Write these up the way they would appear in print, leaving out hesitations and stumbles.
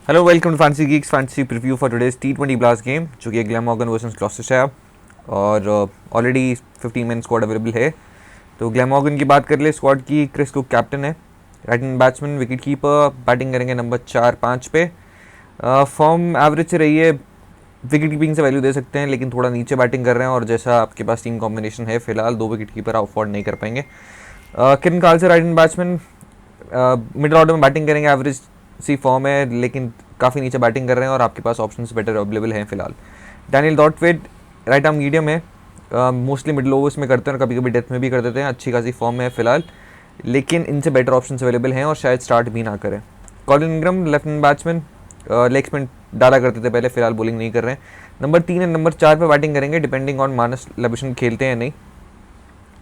Hello welcome to fancy geeks fancy preview for today's T20 blast game जो कि Glamorgan versus Gloucestershire और already 15 man squad available है। तो Glamorgan की बात कर ले स्क्वाड की। क्रिस कुक कैप्टन है, right hand batsman, wicket keeper, batting करेंगे नंबर 4-5 पे। फॉर्म एवरेज से रही है, विकेट कीपिंग से वैल्यू दे सकते हैं लेकिन थोड़ा नीचे बैटिंग कर रहे हैं और जैसा आपके पास टीम कॉम्बिनेशन है फिलहाल 2 विकेट कीपर आप अफोर्ड नहीं कर पाएंगे। किरण काल से right hand batsman, middle order में बैटिंग करेंगे, एवरेज सी फॉर्म है लेकिन काफ़ी नीचे बैटिंग कर रहे हैं और आपके पास ऑप्शंस बेटर अवेलेबल हैं फिलहाल। डैनियल ब्रॉथवेट राइट आर्म मीडियम है, मोस्टली मिडिल ओवर्स में करते हैं और कभी कभी डेथ में भी कर देते हैं, अच्छी खासी फॉर्म है फिलहाल लेकिन इनसे बेटर ऑप्शंस अवेलेबल हैं और शायद स्टार्ट भी ना करें। Colin इंग्रम left hand batsman, leg spin डाला करते थे पहले, फिलहाल बॉलिंग नहीं कर रहे हैं। नंबर 3 और नंबर 4 पे बैटिंग करेंगे डिपेंडिंग ऑन मानस लबुशेन खेलते हैं नहीं।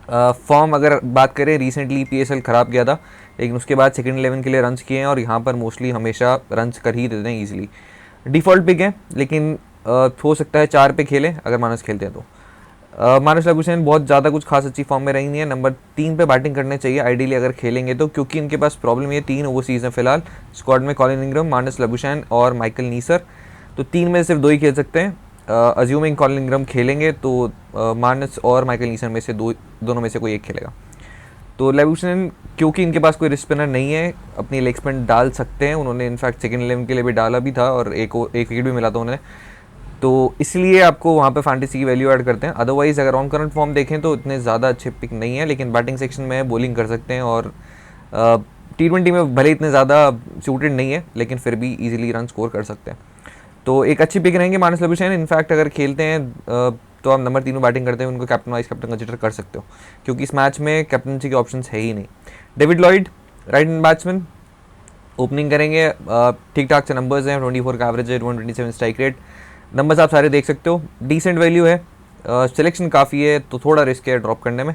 फॉर्म अगर बात करें रिसेंटली PSL ख़राब गया था लेकिन उसके बाद सेकंड 11 के लिए रन्स किए हैं और यहाँ पर मोस्टली हमेशा रन्स कर ही देते हैं ईजिली। डिफ़ॉल्ट पिक है लेकिन हो सकता है 4 पे खेलें अगर मानस खेलते हैं तो। मानस लबुशेन बहुत ज़्यादा कुछ खास अच्छी फॉर्म में रही नहीं है, नंबर 3 पे बैटिंग करने चाहिए आइडियली अगर खेलेंगे तो, क्योंकि इनके पास प्रॉब्लम ये 3 ओवरसीज़ हैं फिलहाल स्क्वाड में, कॉलिन इंग्रम, मानस लबुशेन और माइकल नीसर। तो 3 में से सिर्फ 2 ही खेल सकते हैं। अज्यूमिंग कॉलिन इंग्रम खेलेंगे तो मानस और माइकल नीसन में से दोनों में से कोई एक खेलेगा। तो लबुशेन क्योंकि इनके पास कोई रिस्ट स्पिनर नहीं है अपनी लेग स्पिन डाल सकते हैं, उन्होंने इनफैक्ट सेकंड 11 के लिए भी डाला भी था और एक विकेट भी मिला था उन्हें, तो इसलिए आपको वहाँ पे फैंटेसी की वैल्यू ऐड करते हैं। अदरवाइज़ अगर ऑन करंट फॉर्म देखें तो इतने ज़्यादा अच्छे पिक नहीं है लेकिन बैटिंग सेक्शन में बॉलिंग कर सकते हैं और T20 में भले इतने ज़्यादा सूटेड नहीं है लेकिन फिर भी ईजिली रन स्कोर कर सकते हैं। तो एक अच्छी पिक रहेंगे मानस लबुशेन। इनफैक्ट अगर खेलते हैं तो आप नंबर 3 में बैटिंग करते हैं उनको कैप्टन वाइस कैप्टन कंसिडर कर सकते हो क्योंकि इस मैच में कैप्टनसी के ऑप्शंस है ही नहीं। David Lloyd Wright hand batsman, opening करेंगे, ठीक ठाक से नंबर्स हैं, 24 का एवरेज है, 127 स्ट्राइक रेट, नंबर्स आप सारे देख सकते हो, डिसेंट वैल्यू है, सिलेक्शन काफ़ी है तो थोड़ा रिस्क है ड्रॉप करने में।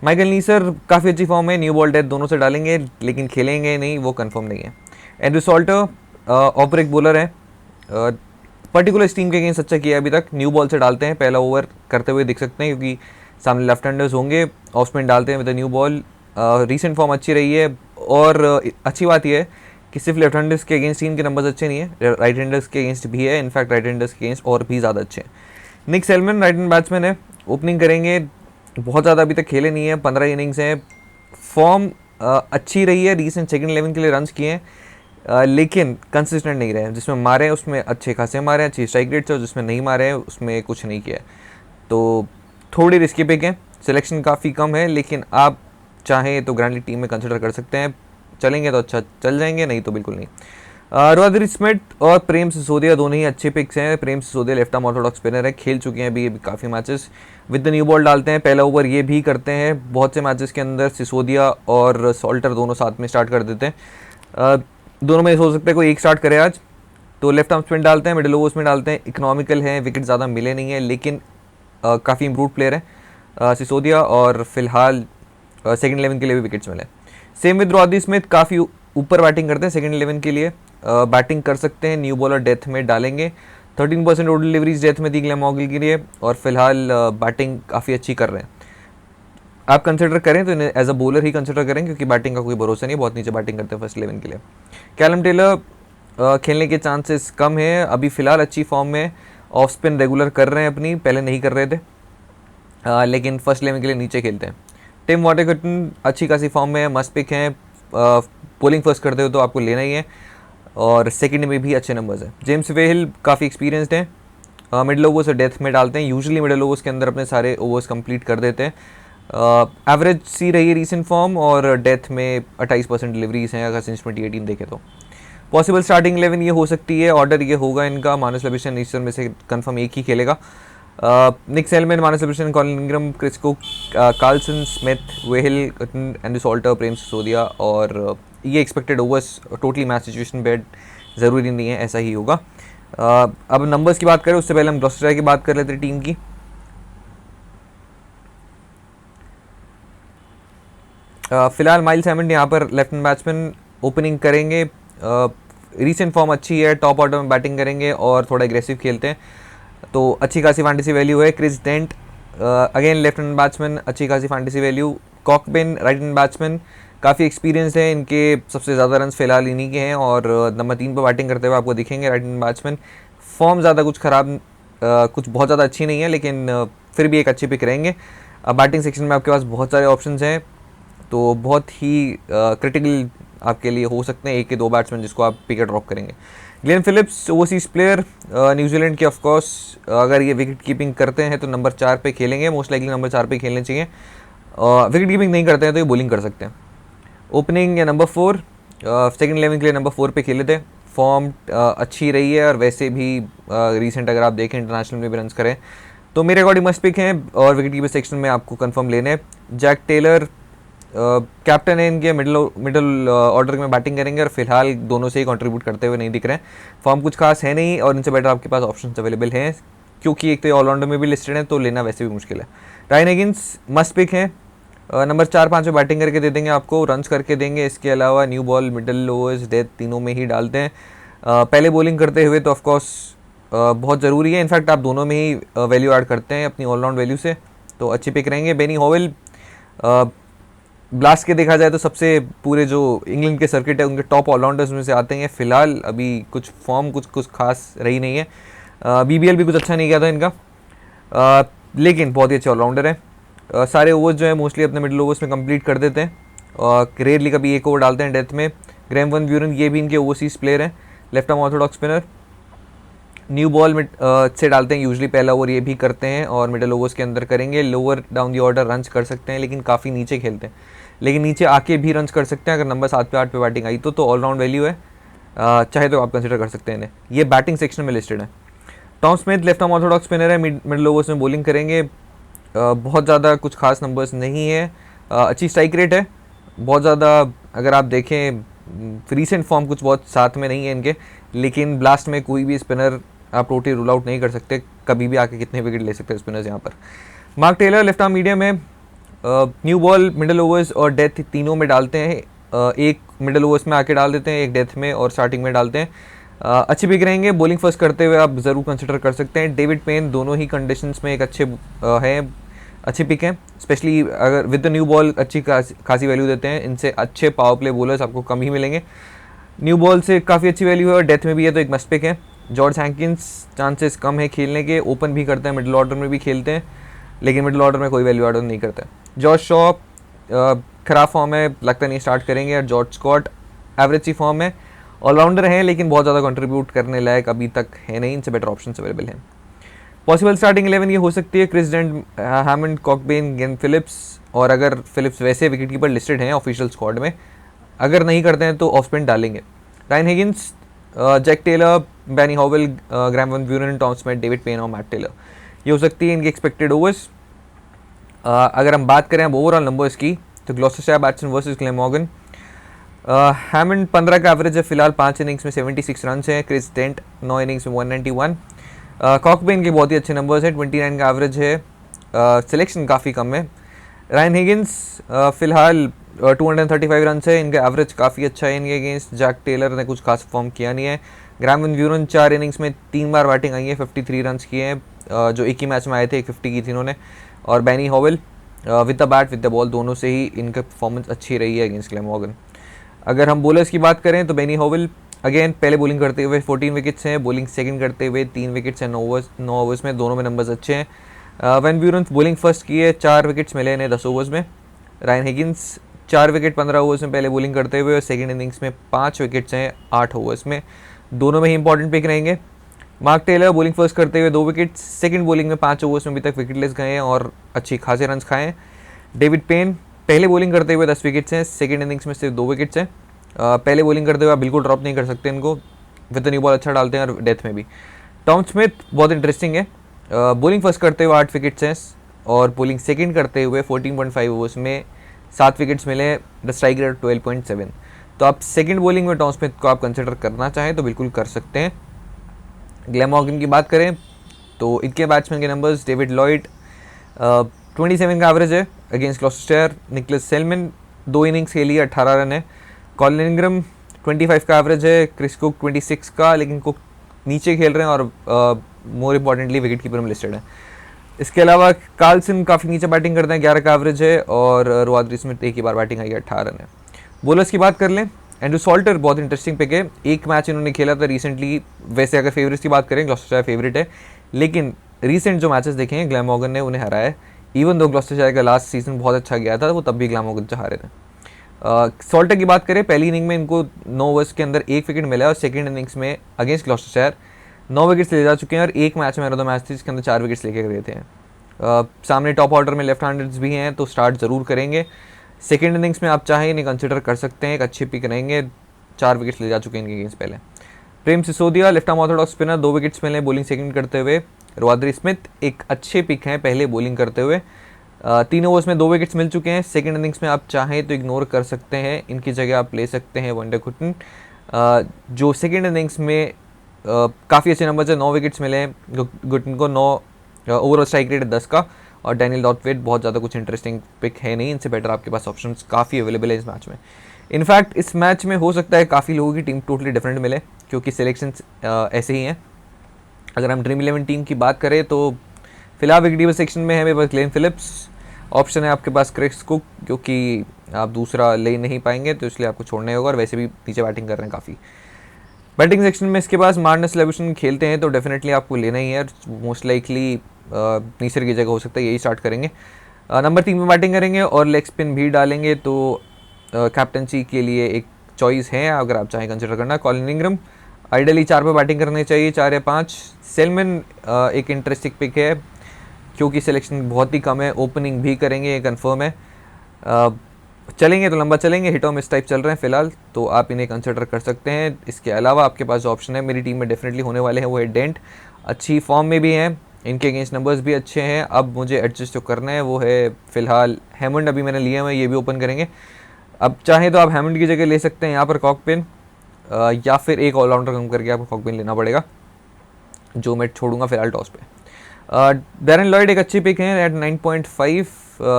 माइकल नीसर काफ़ी अच्छी फॉर्म है, न्यू बॉल डेथ दोनों से डालेंगे लेकिन खेलेंगे नहीं, वो कंफर्म नहीं है। Andrew Salter off break bowler है, पर्टिकुलर टीम के अगेंस्ट अच्छा किया अभी तक, न्यू बॉल से डालते हैं, पहला ओवर करते हुए दिख सकते हैं क्योंकि सामने लेफ्ट हैंडर्स होंगे, ऑफ स्पिन डालते हैं with new ball. Recent form अच्छी रही है और अच्छी बात यह है कि सिर्फ लेफ्ट हैंडर्स के अगेंस्ट टीम के नंबर्स अच्छे नहीं है, राइट हैंडर्स के अगेंस्ट भी है, इनफैक्ट राइट हैंडर्स के अगेंस्ट और भी ज़्यादा अच्छे हैं। निक सेलमन राइट हैंड बैट्समैन है, ओपनिंग करेंगे, बहुत ज़्यादा अभी तक खेले नहीं है, 15 इनिंग्स हैं, फॉर्म अच्छी रही है, रीसेंट सेकंड 11 के लिए रन्स किए हैं लेकिन कंसिस्टेंट नहीं रहे, जिसमें मारे उसमें अच्छे खासे मारे, अच्छी स्ट्राइक रेट से, और जिसमें नहीं मारे उसमें कुछ नहीं किया, तो थोड़ी रिस्की पिक है, सिलेक्शन काफ़ी कम है लेकिन आप चाहें तो ग्रैंडली टीम में कंसिडर कर सकते हैं, चलेंगे तो अच्छा चल जाएंगे, नहीं तो बिल्कुल नहीं। रोहदरी स्मिथ और प्रेम सिसोदिया दोनों ही अच्छे पिक्स हैं। Prem Sisodia left arm orthodox spinner है, खेल चुके हैं अभी काफ़ी matches, with the new ball डालते हैं, पहला ओवर ये भी करते हैं, बहुत से मैचेस के अंदर सिसोदिया और सॉल्टर दोनों साथ में स्टार्ट कर देते हैं, दोनों में हो सकता है कोई एक स्टार्ट करे आज। तो लेफ्ट आर्म स्पिन डालते हैं, मिडिल ओवर्स में डालते हैं, इकोनॉमिकल है, विकेट ज़्यादा मिले नहीं है लेकिन काफ़ी इंप्रूव प्लेयर है सिसोदिया और फिलहाल सेकंड 11 के लिए भी विकेट्स मिले। सेम विद रोहदरी स्मिथ, काफ़ी ऊपर बैटिंग करते हैं, सेकंड 11 के लिए बैटिंग कर सकते हैं, न्यू बॉलर डेथ में डालेंगे, 13% टोटल डिलीवरीज डेथ में दी ग्लैमॉर्गन के लिए और फिलहाल बैटिंग काफ़ी अच्छी कर रहे हैं। आप कंसिडर करें तो इन्हें एज अ बॉलर ही कंसिडर करें क्योंकि बैटिंग का कोई भरोसा नहीं, बहुत नीचे बैटिंग करते हैं फर्स्ट 11 के लिए। कैलम टेलर खेलने के चांसेस कम है, अभी फ़िलहाल अच्छी फॉर्म में, ऑफ स्पिन रेगुलर कर रहे हैं अपनी, पहले नहीं कर रहे थे लेकिन फर्स्ट 11 के लिए नीचे खेलते हैं। टिम वॉटरकटन अच्छी खासी फॉर्म में, मस्त पिक हैं, बॉलिंग फर्स्ट करते हो तो आपको लेना ही है और सेकंड में भी अच्छे नंबर्स हैं। जेम्स वेहिल काफ़ी एक्सपीरियंसड हैं, मिडिल ओवर्स और डेथ में डालते हैं, यूजुअली मिडिल ओवर्स के अंदर अपने सारे ओवर्स कंप्लीट कर देते हैं, एवरेज सी रही है रीसेंट फॉर्म और डेथ में 28% डिलीवरीज हैं अगर सिंस 2018 देखें तो। पॉसिबल स्टार्टिंग 11 ये हो सकती है, ऑर्डर ये होगा इनका, मानस लबुशेन नीसर में से कंफर्म एक ही खेलेगा, Nick Selman, Marnus Labuschagne, Colin Ingram, Chris Cooke, Carlson, Smith, Weighell, Andrew Salter, Prem Sisodia और ये expected overs totally match situation based ज़रूरी नहीं है ऐसा ही होगा। अब नंबर्स की बात करें उससे पहले हम ग्लॉस्टरशायर की बात कर लेते हैं टीम की। फिलहाल माइल्स सैमंड यहाँ पर लेफ्ट हैंड बैट्समैन, ओपनिंग करेंगे, रीसेंट फॉर्म अच्छी है, टॉप ऑर्डर में बैटिंग करेंगे और थोड़ा एग्रेसिव खेलते हैं तो अच्छी खासी फैंटेसी वैल्यू है। Chris Dent again left hand batsman, अच्छी खासी fantasy value. Cockbain right hand batsman, काफ़ी एक्सपीरियंस है इनके, सबसे ज़्यादा रन फिलहाल इन्हीं के हैं और नंबर 3 पर बैटिंग करते हुए आपको दिखेंगे राइट हैंड बैट्समैन। फॉर्म ज़्यादा कुछ ख़राब, कुछ बहुत ज़्यादा अच्छी नहीं है, लेकिन फिर भी एक अच्छी पिक रहेंगे। अब बैटिंग सेक्शन में आपके पास बहुत सारे ऑप्शंस हैं, तो बहुत ही क्रिटिकल आपके लिए हो सकते हैं एक के दो बैट्समैन जिसको आप पिक ड्रॉप करेंगे। Glenn Phillips overseas player, New Zealand के ऑफकोर्स, अगर ये विकेट कीपिंग करते हैं तो नंबर 4 पे खेलेंगे, मोस्ट लाइकली नंबर 4 पे खेलने चाहिए। विकेट कीपिंग नहीं करते हैं तो ये बॉलिंग कर सकते हैं। ओपनिंग या नंबर 4, सेकंड 11 के लिए नंबर 4 पे खेले थे। फॉर्म अच्छी रही है और वैसे भी रीसेंट अगर आप देखें इंटरनेशनल में भी रन करें तो मेरे अकॉर्डिंग मस्ट पिक हैं। और विकेट कीपर सेक्शन में आपको कंफर्म लेने हैं। जैक टेलर कैप्टन है इनके, मिडल ऑर्डर में बैटिंग करेंगे और फिलहाल दोनों से ही कंट्रीब्यूट करते हुए नहीं दिख रहे हैं। फॉर्म कुछ खास है नहीं और इनसे बेटर आपके पास ऑप्शंस अवेलेबल हैं, क्योंकि एक तो ये ऑलराउंडर में भी लिस्टेड है तो लेना वैसे भी मुश्किल है। रायन हिगिंस मस्ट पिक है, नंबर 4-5 में बैटिंग करके दे देंगे, आपको रन्स करके देंगे। इसके अलावा new ball, middle overs, death तीनों में ही डालते हैं। पहले बॉलिंग करते हुए तो ऑफकोर्स बहुत ज़रूरी है, इनफैक्ट आप दोनों में ही वैल्यू ऐड करते हैं अपनी ऑलराउंड वैल्यू से, तो अच्छी पिक रहेंगे। बेनी हॉवेल ब्लास्ट के देखा जाए तो सबसे पूरे जो इंग्लैंड के सर्किट है उनके टॉप ऑलराउंडर्स में से आते हैं। फिलहाल अभी कुछ फॉर्म कुछ खास रही नहीं है, BBL भी कुछ अच्छा नहीं किया था इनका, लेकिन बहुत ही अच्छे ऑलराउंडर हैं। सारे ओवर्स जो है मोस्टली अपने मिडिल ओवर्स में कंप्लीट कर देते हैं और रेयरली कभी एक ओवर डालते हैं डेथ में। ग्रैम वन ब्यूरन ये भी इनके ओवरसीज प्लेयर हैं, left arm orthodox spinner. New ball से डालते हैं यूजली, पहला ओवर ये भी करते हैं और मिडिल ओवर्स के अंदर करेंगे। Lower down the order runs कर सकते हैं लेकिन काफ़ी नीचे खेलते हैं, लेकिन नीचे आके भी रन्स कर सकते हैं अगर नंबर 7 पे 8 पे बैटिंग आई तो ऑलराउंड वैल्यू है, चाहे तो आप कंसिडर कर सकते हैं इन्हें। ये बैटिंग सेक्शन में लिस्टेड है। Tom Smith left arm orthodox spinner है, मिडिल ओवर्स में बॉलिंग करेंगे। बहुत ज़्यादा कुछ खास नंबर्स नहीं है, अच्छी स्ट्राइक रेट है बहुत ज़्यादा। अगर आप देखें रीसेंट फॉर्म कुछ बहुत साथ में नहीं है इनके, लेकिन ब्लास्ट में कोई भी स्पिनर आप टोटली रूल आउट नहीं कर सकते, कभी भी आके कितने विकेट ले सकते हैं स्पिनर्स यहाँ पर। Mark Taylor left arm medium है, न्यू बॉल, मिडिल ओवर्स और डेथ तीनों में डालते हैं। एक मिडिल ओवर्स में आके डाल देते हैं, एक डेथ में और स्टार्टिंग में डालते हैं। अच्छी पिक रहेंगे। बॉलिंग फर्स्ट करते हुए आप ज़रूर कंसिडर कर सकते हैं। डेविड पेन दोनों ही कंडीशंस में एक अच्छे हैं, अच्छी पिक है, स्पेशली अगर विद द न्यू बॉल अच्छी खासी वैल्यू देते हैं। इनसे अच्छे पावर प्ले बॉलर्स आपको कम ही मिलेंगे। न्यू बॉल से काफ़ी अच्छी वैल्यू है और डेथ में भी है तो एक मस्ट पिक है। जॉर्ज हैंकिंस चांसेस कम है खेलने के, ओपन भी करते हैं, मिडिल ऑर्डर में भी खेलते हैं, लेकिन मिडिल ऑर्डर में कोई वैल्यू ऑर्डर नहीं करता है। जॉर्ज शॉ खराब फॉर्म है, लगता नहीं स्टार्ट करेंगे। और जॉर्ज स्कॉट एवरेज सी फॉर्म है, ऑलराउंडर हैं लेकिन बहुत ज़्यादा कंट्रीब्यूट करने लायक अभी तक है नहीं, इनसे बेटर ऑप्शन अवेलेबल हैं। पॉसिबल स्टार्टिंग 11 ये हो सकती है Chris Dent, Hammond, Cockbain, Glenn Phillips. और अगर फिलिप्स वैसे विकेट कीपर लिस्टेड हैं ऑफिशियल स्क्वाड में, अगर नहीं करते हैं तो ऑफ स्पिन डालेंगे। Ryan Higgins, Jack Taylor, Benny Howell, Graeme van Buuren, Tom Smith, David Payne और मैट टेलर, ये हो सकती है इनकी एक्सपेक्टेड ओवर्स। अगर हम बात करें अब ओवरऑल नंबर्स की तो ग्लॉस्टरशायर बैट्समैन वर्सेस ग्लेनमॉर्गन। हैमंड 15 का एवरेज है फिलहाल, 5 इनिंग्स में 76 रन है। क्रिस डेंट 9 इनिंग्स में 191। कॉकबेन के बहुत ही अच्छे नंबर्स हैं, 29 का एवरेज है, सिलेक्शन काफ़ी कम है। रायन हिगिंस फिलहाल 235 रन है, इनका एवरेज काफ़ी अच्छा है इनके अगेंस्ट। जैक टेलर ने कुछ खास फॉर्म किया नहीं है। ग्रैम वन ब्यूरन 4 इनिंग्स में 3 बार बैटिंग आई है, 53 रन किए हैं, जो एक ही मैच में आए थे, 50 की थी इन्होंने। और Benny Howell with the bat with the ball दोनों से ही इनका परफॉर्मेंस अच्छी रही है अगेंस्ट ग्लेनमॉर्गन। अगर हम बॉलर्स की बात करें तो बैनी हॉवेल अगेन पहले बॉलिंग करते हुए 14 विकेट्स हैं, बॉलिंग सेकंड करते हुए 3 विकेट्स हैं 9 ओवर्स में, दोनों में नंबर्स अच्छे हैं। वैन ब्यूरन बॉलिंग फर्स्ट की है, 4 विकेट्स मिले इन्हें 10 ओवर्स में। रायन हिगिंस 4 विकेट 15 ओवर्स में पहले बॉलिंग करते हुए और सेकंड इनिंग्स में 5 विकेट्स हैं 8 ओवर्स में, दोनों में ही इंपॉर्टेंट पिक रहेंगे। मार्क टेलर बॉलिंग फर्स्ट करते हुए 2 विकेट्स, सेकंड बॉलिंग में 5 ओवर्स में अभी तक विकेटलेस गए हैं और अच्छी खासे रन खाए हैं। डेविड पेन पहले बॉलिंग करते हुए 10 विकेट्स हैं, सेकंड इनिंग्स में सिर्फ 2 विकेट्स हैं। पहले बॉलिंग करते हुए आप बिल्कुल ड्रॉप नहीं कर सकते इनको, विद द न्यू बॉल अच्छा डालते हैं और डेथ में भी। टॉम स्मिथ बहुत इंटरेस्टिंग है, बॉलिंग फर्स्ट करते हुए 8 विकेट्स हैं और बॉलिंग सेकंड करते हुए 14.5 ओवर्स में 7 विकेट्स मिले, द स्ट्राइक रेट 12.7। तो आप सेकंड बॉलिंग में टॉम स्मिथ को आप कंसिडर करना चाहें तो बिल्कुल कर सकते हैं। ग्लेनमॉर्गन की बात करें तो इनके बैट्समैन के नंबर्स, डेविड लॉयड 27 का एवरेज है against Gloucestershire. Nicholas Selman 2 innings खेली है, 18 रन है। कॉलिन इंग्रम 25 का एवरेज है। क्रिस कुक 26 का, लेकिन कुक नीचे खेल रहे हैं और मोर इम्पॉर्टेंटली विकेट कीपर में लिस्टेड है। इसके अलावा कार्लसन काफ़ी नीचे बैटिंग करते हैं, 11 का एवरेज है और रवाद्री स्मिथ एक ही बार बैटिंग आई है, 18 रन है। बॉलर्स की बात कर लें, एंड्रू सॉल्टर बहुत इंटरेस्टिंग पिक है। एक मैच इन्होंने खेला था रिसेंटली। वैसे अगर फेवरेट्स की बात करें, ग्लॉस्टरशायर फेवरेट है, लेकिन रिसेंट जो मैचेस देखे हैं ग्लैमॉगन ने उन्हें हराया है। इवन दो ग्लॉस्टरशायर का लास्ट सीजन बहुत अच्छा गया था, वो तब भी ग्लैमॉगन से हारे थे। सॉल्टर की बात करें, पहली इनिंग में इनको 9 ओवर्स के अंदर 1 विकेट मिला है और सेकंड इनिंग्स में अगेंस्ट ग्लॉस्टरशायर 9 विकेट्स ले जा चुके हैं और एक मैच में मैच थी जिसके अंदर 4 विकेट्स लेके गए थे। सामने टॉप ऑर्डर में लेफ्ट हैंडर्स भी हैं तो स्टार्ट ज़रूर करेंगे। सेकेंड इनिंग्स में आप चाहें इन्हें कंसिडर कर सकते हैं, एक अच्छी पिक रहेंगे। 4 विकेट्स ले जा चुके हैं इनके गेम्स पहले। Prem Sisodia left arm orthodox spinner, 2 wickets मिले बॉलिंग सेकंड करते हुए। रवाद्री स्मिथ एक अच्छे पिक हैं पहले बॉलिंग करते हुए। 3 ओवर्स में 2 विकेट्स मिल चुके हैं। सेकंड इनिंग्स में आप चाहें तो इग्नोर कर सकते हैं, इनकी जगह आप ले सकते हैं वनडे गुटन, जो सेकंड इनिंग्स में काफ़ी अच्छे नंबर से 9 विकेट्स मिले हैं गुटन को। 9 ओवरऑल स्ट्राइक रेट 10 का। और डैनियल डॉटवेट बहुत ज़्यादा कुछ इंटरेस्टिंग पिक है नहीं, इनसे बेटर आपके पास ऑप्शंस काफ़ी अवेलेबल है इस मैच में। इनफैक्ट इस मैच में हो सकता है काफ़ी लोगों की टीम टोटली डिफरेंट मिले, क्योंकि सिलेक्शंस ऐसे ही हैं। अगर हम ड्रीम 11 टीम की बात करें तो फिलहाल विकेट सेक्शन में है मेरे पास ग्लेन फिलिप्स, ऑप्शन है आपके पास क्रिस कुक, क्योंकि आप दूसरा ले नहीं पाएंगे तो इसलिए आपको छोड़ना ही होगा, और वैसे भी नीचे बैटिंग कर रहे हैं काफ़ी। बैटिंग सेक्शन में इसके पास मार्नस लेविसन खेलते हैं तो डेफिनेटली आपको लेना ही है। मोस्ट लाइकली नीसर की जगह हो सकता है यही स्टार्ट करेंगे। नंबर 3 में बैटिंग करेंगे और लेग स्पिन भी डालेंगे, तो कैप्टनसी के लिए एक चॉइस है अगर आप चाहें कंसिडर करना। कॉलिन इंग्रम आइडियली 4 पे बैटिंग करनी चाहिए, 4 या 5। सेलमन एक इंटरेस्टिंग पिक है क्योंकि सिलेक्शन बहुत ही कम है, ओपनिंग भी करेंगे, ये कन्फर्म है। चलेंगे तो लंबा चलेंगे, हिट और मिस टाइप चल रहे हैं फिलहाल, तो आप इन्हें कंसिडर कर सकते हैं। इसके अलावा आपके पास जो ऑप्शन है मेरी टीम में डेफिनेटली होने वाले हैं वो है डेंट, अच्छी फॉर्म में भी हैं, इनके अगेंस्ट नंबर्स भी अच्छे हैं। अब मुझे एडजस्ट जो करना है वो है फिलहाल हैमंड, अभी मैंने लिया है, ये भी ओपन करेंगे। अब चाहें तो आप हैमंड की जगह ले सकते हैं यहाँ पर कॉकपिन, या फिर एक ऑलराउंडर कम करके आपको कॉकपिन लेना पड़ेगा, जो मैं छोड़ूंगा फिलहाल टॉस पे। डैरन लॉयड एक अच्छी पिक है एट 9.5,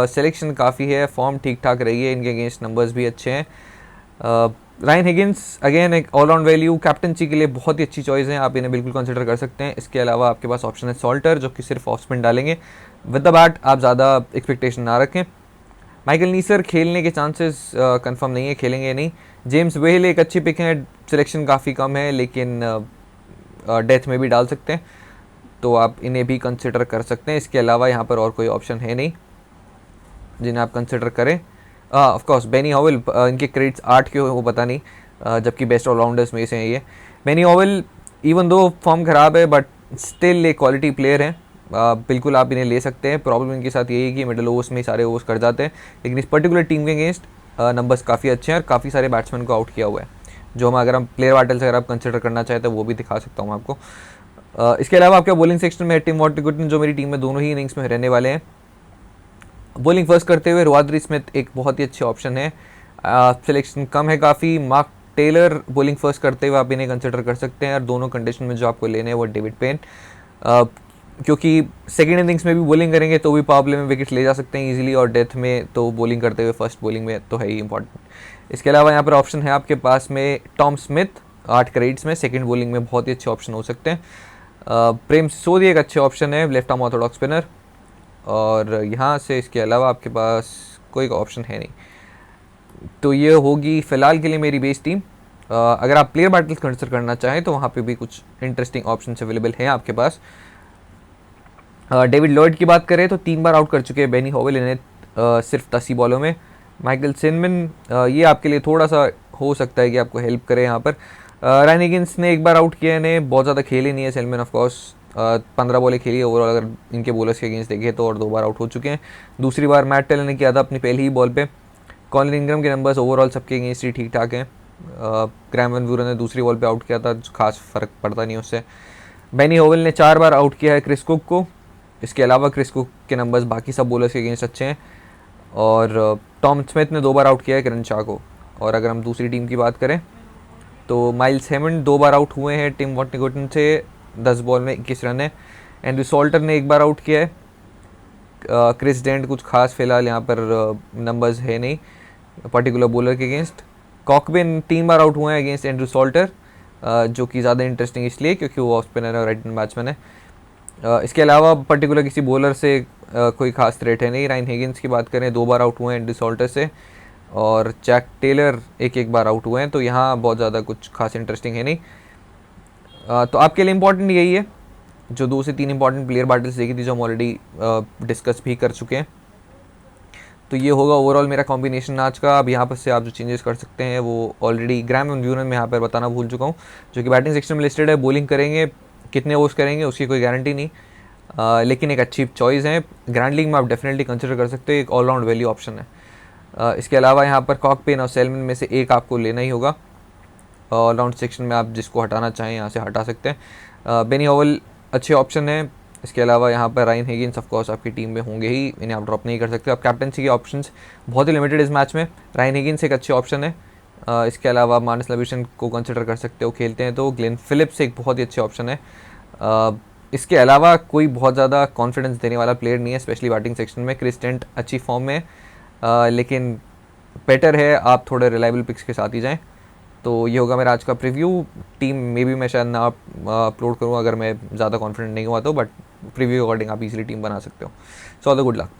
सिलेक्शन काफ़ी है, फॉर्म ठीक ठाक रही है, इनके अगेंस्ट नंबर्स भी अच्छे हैं। रायन हिगिंस अगेन एक ऑलराउंड वैल्यू, कैप्टनसी के लिए बहुत ही अच्छी चॉइस है, आप इन्हें बिल्कुल कंसिडर कर सकते हैं। इसके अलावा आपके पास ऑप्शन है सॉल्टर, जो कि सिर्फ ऑफ स्पिन डालेंगे विद द बैट, आप ज़्यादा एक्सपेक्टेशन ना रखें। माइकल नीसर खेलने के चांसेस कंफर्म नहीं है, खेलेंगे नहीं। जेम्स वेल एक अच्छी पिक है, सिलेक्शन काफ़ी कम है लेकिन डेथ में भी डाल सकते हैं, तो आप इन्हें भी कंसिडर कर सकते हैं। इसके अलावा यहाँ पर और कोई ऑप्शन है नहीं जिन्हें आप कंसिडर करें। ऑफ कोर्स बेनी हॉवेल, इनके क्रेडिट्स 8 के वो पता नहीं, जबकि बेस्ट ऑलराउंडर्स में से हैं ये। Benny Howell even though form ख़राब है बट स्टिल एक क्वालिटी प्लेयर हैं, बिल्कुल आप इन्हें ले सकते हैं। प्रॉब्लम इनके साथ यही है कि मिडल ओवर्स में सारे ओवर्स कर जाते हैं, लेकिन इस पर्टिकुलर टीम के अगेंस्ट नंबर्स काफ़ी अच्छे हैं और काफ़ी सारे बैट्समैन को आउट किया हुआ है, जो हम अगर हम प्लेयर बैटल से अगर आप कंसिडर करना चाहें तो वो भी दिखा सकता हूँ आपको। इसके अलावा आपका बॉलिंग सेक्शन में टिम वॉटगुटन, जो मेरी टीम में दोनों ही इनिंग्स में रहने वाले हैं। बॉलिंग फर्स्ट करते हुए रवाद्री स्मिथ एक बहुत ही अच्छे ऑप्शन है, सिलेक्शन कम है काफ़ी। मार्क टेलर बॉलिंग फर्स्ट करते हुए आप इन्हें कंसिडर कर सकते हैं, और दोनों कंडीशन में जो आपको लेने हैं वो डेविड पेन, क्योंकि सेकेंड इनिंग्स में भी बॉलिंग करेंगे तो भी पावर प्ले में विकेट ले जा सकते हैं इजीली, और डेथ में तो बॉलिंग करते हुए फर्स्ट बॉलिंग में तो है ही इंपॉर्टेंट। इसके अलावा यहाँ पर ऑप्शन है आपके पास में टॉम स्मिथ 8 क्रेडिट्स में, सेकेंड बॉलिंग में बहुत ही अच्छे ऑप्शन हो सकते हैं। प्रेम सिसोदिया एक अच्छे ऑप्शन है, लेफ्ट आर्म ऑर्थोडॉक्स स्पिनर, और यहाँ से इसके अलावा आपके पास कोई ऑप्शन है नहीं, तो ये होगी फ़िलहाल के लिए मेरी बेस टीम। अगर आप प्लेयर बैटल्स कंसिडर करना चाहें तो वहाँ पे भी कुछ इंटरेस्टिंग ऑप्शंस अवेलेबल हैं आपके पास। डेविड लॉयड की बात करें तो 3 बार आउट कर चुके हैं बेनी हॉवेल इन्हें सिर्फ 10 ही बॉलों में। माइकल सिनमन ये आपके लिए थोड़ा सा हो सकता है कि आपको हेल्प करे यहाँ पर। रायन हिगिंस ने 1 बार आउट किया, इन्हें बहुत ज़्यादा खेले नहीं है सेलमन, ऑफकोर्स 15 बॉलें खेली ओवरऑल अगर इनके बॉलर्स के अगेंस्ट देखें तो, और 2 बार आउट हो चुके हैं। दूसरी बार मैट टेलर ने किया था अपनी पहली ही बॉल पे। कॉलिन इंग्रम के नंबर्स ओवरऑल सबके अगेंस्ट ही ठीक ठाक हैं। ग्रैम वन वूरन ने दूसरी बॉल पे आउट किया था, खास फ़र्क पड़ता नहीं उससे। बेनी हॉवेल ने 4 बार आउट किया है क्रिस कुक को। इसके अलावा क्रिस कुक के नंबर्स बाकी सब बॉलर्स के अगेंस्ट अच्छे हैं, और टॉम स्मिथ ने 2 बार आउट किया है किरण शाह को। और अगर हम दूसरी टीम की बात करें तो माइल्स हेमंड 2 बार आउट हुए हैं टिम वॉटगुटन से, 10 बॉल में 21 रन है। एंड्रू सॉल्टर ने 1 बार आउट किया है। क्रिस डेंट कुछ खास फिलहाल यहाँ पर नंबर्स है नहीं पर्टिकुलर बॉलर के अगेंस्ट। कॉकबिन 3 बार आउट हुए हैं अगेंस्ट एंड्रू सॉल्टर, जो कि ज़्यादा इंटरेस्टिंग इसलिए क्योंकि वो ऑफ स्पिनर और राइट हैंड बैट्समैन है। इसके अलावा पर्टिकुलर किसी बॉलर से कोई खास थ्रेट है नहीं। रायन हिगिंस की बात करें 2 बार आउट हुए हैं एंड्रू सॉल्टर से, और जैक टेलर एक एक बार आउट हुए हैं, तो यहाँ बहुत ज़्यादा कुछ खास इंटरेस्टिंग है नहीं। तो आपके लिए इम्पोर्टेंट यही है, जो 2 से 3 इंपॉर्टेंट प्लेयर बैटल्स देखी थी जो हम ऑलरेडी डिस्कस भी कर चुके हैं। तो ये होगा ओवरऑल मेरा कॉम्बिनेशन आज का। अब यहाँ पर से आप जो चेंजेस कर सकते हैं वो ऑलरेडी ग्राम एंड ब्यूनन में यहाँ पर बताना भूल चुका हूँ, जो कि बैटिंग सेक्शन में लिस्टेड है। बॉलिंग करेंगे, कितने ओवर्स करेंगे उसकी कोई गारंटी नहीं, लेकिन एक अच्छी चॉइस है। ग्रैंड लीग में आप डेफिनेटली कंसिडर कर सकते हो, एक ऑलराउंड वैल्यू ऑप्शन है। इसके अलावा यहाँ पर कॉकपेन और सेलमन में से एक आपको लेना ही होगा। ऑलराउंड सेक्शन में आप जिसको हटाना चाहें यहाँ से हटा सकते हैं। बेनी हॉवल अच्छे ऑप्शन है। इसके अलावा यहाँ पर रायन हिगिंस ऑफ कोर्स आपकी टीम में होंगे ही, इन्हें आप ड्रॉप नहीं कर सकते। आप कैप्टनसी के ऑप्शंस बहुत ही लिमिटेड इस मैच में। रायन हिगिंस एक अच्छे ऑप्शन है। इसके अलावा मानस लविशन को कंसिडर कर सकते हो, खेलते हैं तो। ग्लेन फिलिप्स एक बहुत ही अच्छे ऑप्शन है। इसके अलावा कोई बहुत ज़्यादा कॉन्फिडेंस देने वाला प्लेयर नहीं है, स्पेशली बैटिंग सेक्शन में। क्रिस टेंट अच्छी फॉर्म में लेकिन बेटर है आप थोड़े रिलायबल पिक्स के साथ ही जाएं। तो ये होगा मेरा आज का प्रीव्यू। टीम में भी मैं शायद ना अपलोड करूँ अगर मैं ज़्यादा कॉन्फिडेंट नहीं हुआ तो, बट प्रीव्यू अकॉर्डिंग आप इजीली टीम बना सकते हो। So all the good luck.